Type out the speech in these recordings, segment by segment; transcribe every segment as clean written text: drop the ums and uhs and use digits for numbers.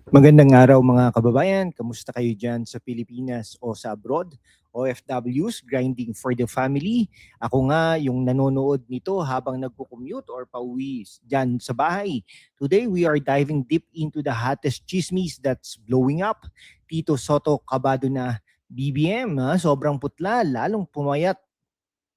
Magandang araw mga kababayan. Kamusta kayo dyan sa Pilipinas o sa abroad? OFWs, grinding for the family. Ako nga yung nanonood nito habang nagko-commute or pauwi dyan sa bahay. Today, we are diving deep into the hottest chismis that's blowing up. Tito Soto kabado na BBM, sobrang putla, lalong pumayat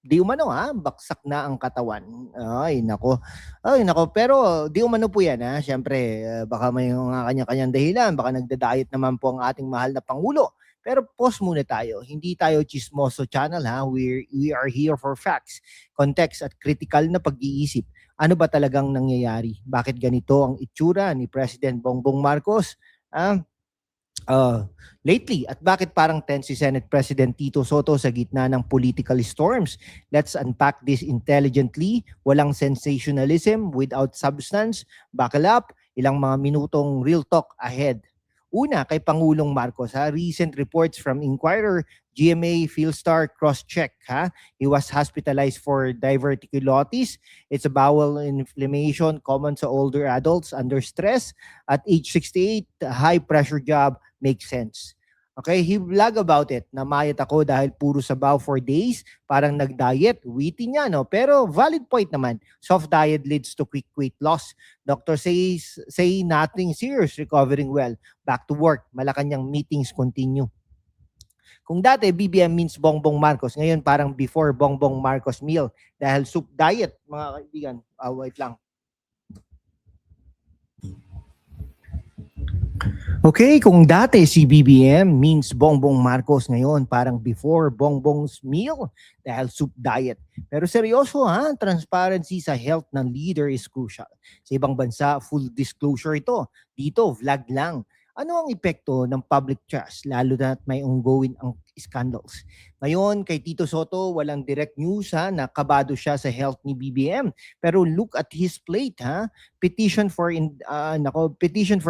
di umano baksak na ang katawan. Ay nako. Ay nako, pero di umano po 'yan Siyempre baka may mga kanya-kanyang dahilan, baka nagda-diet naman po ang ating mahal na pangulo. Pero pause muna tayo. Hindi tayo chismoso channel We are here for facts, context at critical na pag-iisip. Ano ba talagang nangyayari? Bakit ganito ang itsura ni President Bongbong Marcos? Ah, Uh, lately, at bakit parang tense si Senate President Tito Soto sa gitna ng political storms? Let's unpack this intelligently, walang sensationalism, without substance. Buckle up, ilang mga minutong real talk ahead. Una, kay Pangulong Marcos, recent reports from Inquirer, GMA, Philstar, cross-check. He was hospitalized for diverticulitis. It's a bowel inflammation common sa older adults under stress. At age 68, high-pressure job, makes sense. Okay, he vlog about it. Namayat ako dahil puro sabaw for days. Parang nag-diet. Witty niya, no? Pero valid point naman. Soft diet leads to quick weight loss. Doctor say nothing serious, recovering well. Back to work. Malacanang meetings continue. Kung dati BBM means Bongbong Marcos, ngayon parang before Bongbong Marcos meal dahil soup diet, mga kaibigan. Wait lang. Okay, kung dati si BBM means Bongbong Marcos, ngayon parang before Bongbong's meal dahil soup diet. Pero seryoso transparency sa health ng leader is crucial. Sa ibang bansa, full disclosure ito. Dito, vlog lang. Ano ang epekto ng public trust lalo na may ongoing ang scandals? Ngayon, kay Tito Soto, walang direct news na kabado siya sa health ni BBM. Pero look at his plate petition for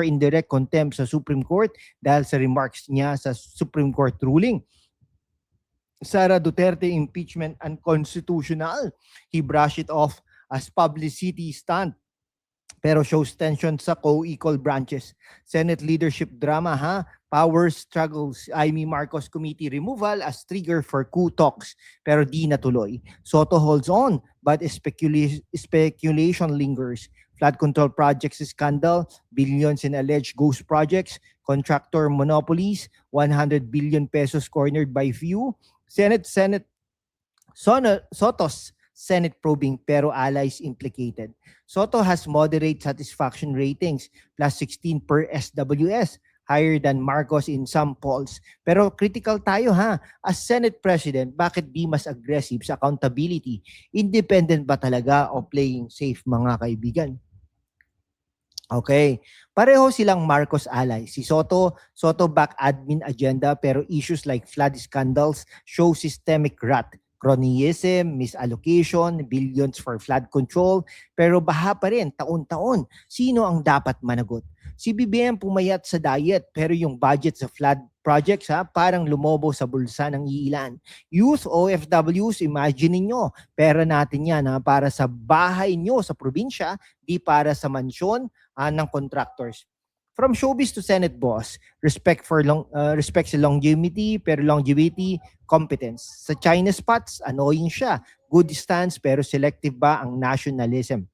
indirect contempt sa Supreme Court dahil sa remarks niya sa Supreme Court ruling. Sara Duterte impeachment unconstitutional. He brushed it off as publicity stunt pero shows tension sa co-equal branches. Senate leadership drama power struggles. Amy Marcos committee removal as trigger for coup talks pero di natuloy. Soto holds on but speculation lingers. Flood control projects scandal, billions in alleged ghost projects, contractor monopolies, 100 billion pesos cornered by few. Soto's Senate probing pero allies implicated. Soto has moderate satisfaction ratings, plus 16 per SWS, higher than Marcos in some polls. Pero critical tayo as Senate President, bakit di mas aggressive sa accountability? Independent ba talaga o playing safe mga kaibigan? Okay. Pareho silang Marcos ally. Si Soto back admin agenda pero issues like flood scandals show systemic rot. Cronyism, misallocation, billions for flood control, pero baha pa rin taon-taon. Sino ang dapat managot? Si BBM pumayat sa diet pero yung budget sa flood projects parang lumobo sa bulsa ng iilan. Youth OFWs, imagine niyo, pera natin yan para sa bahay nyo sa probinsya, di para sa mansyon ng contractors. From showbiz to Senate boss, respect sa longevity, pero longevity, competence. Sa China spots, annoying siya. Good stance, pero selective ba ang nationalism?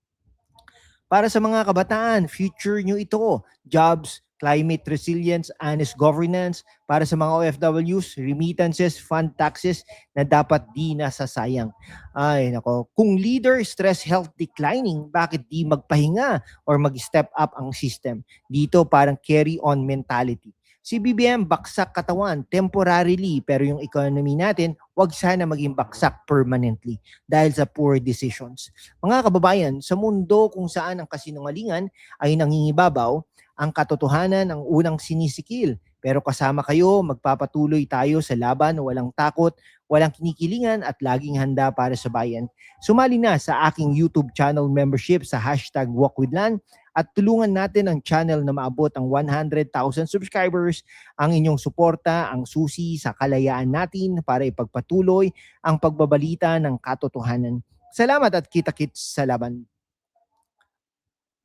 Para sa mga kabataan, future nyo ito. Jobs, climate resilience, honest governance. Para sa mga OFWs, remittances, fund taxes na dapat di nasasayang. Ay, nako. Kung leader, stress, health declining, bakit di magpahinga or mag-step up ang system? Dito parang carry-on mentality. Si BBM, baksak katawan temporarily, pero yung economy natin, wag sana maging baksak permanently dahil sa poor decisions. Mga kababayan, sa mundo kung saan ang kasinungalingan ay nangingibabaw, ang katotohanan ang unang sinisikil. Pero kasama kayo, magpapatuloy tayo sa laban, walang takot, walang kinikilingan at laging handa para sa bayan. Sumali na sa aking YouTube channel membership sa #WalkWithLan at tulungan natin ang channel na maabot ang 100,000 subscribers. Ang inyong suporta, ang susi sa kalayaan natin para ipagpatuloy ang pagbabalita ng katotohanan. Salamat at kita-kits sa laban.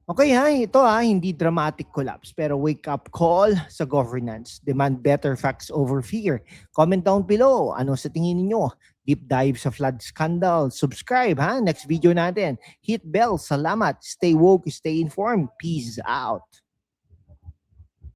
Okay ito hindi dramatic collapse pero wake up call sa governance. Demand better facts over fear. Comment down below, ano sa tingin niyo? Deep dive sa flood scandal. Subscribe next video natin. Hit bell. Salamat. Stay woke, stay informed. Peace out.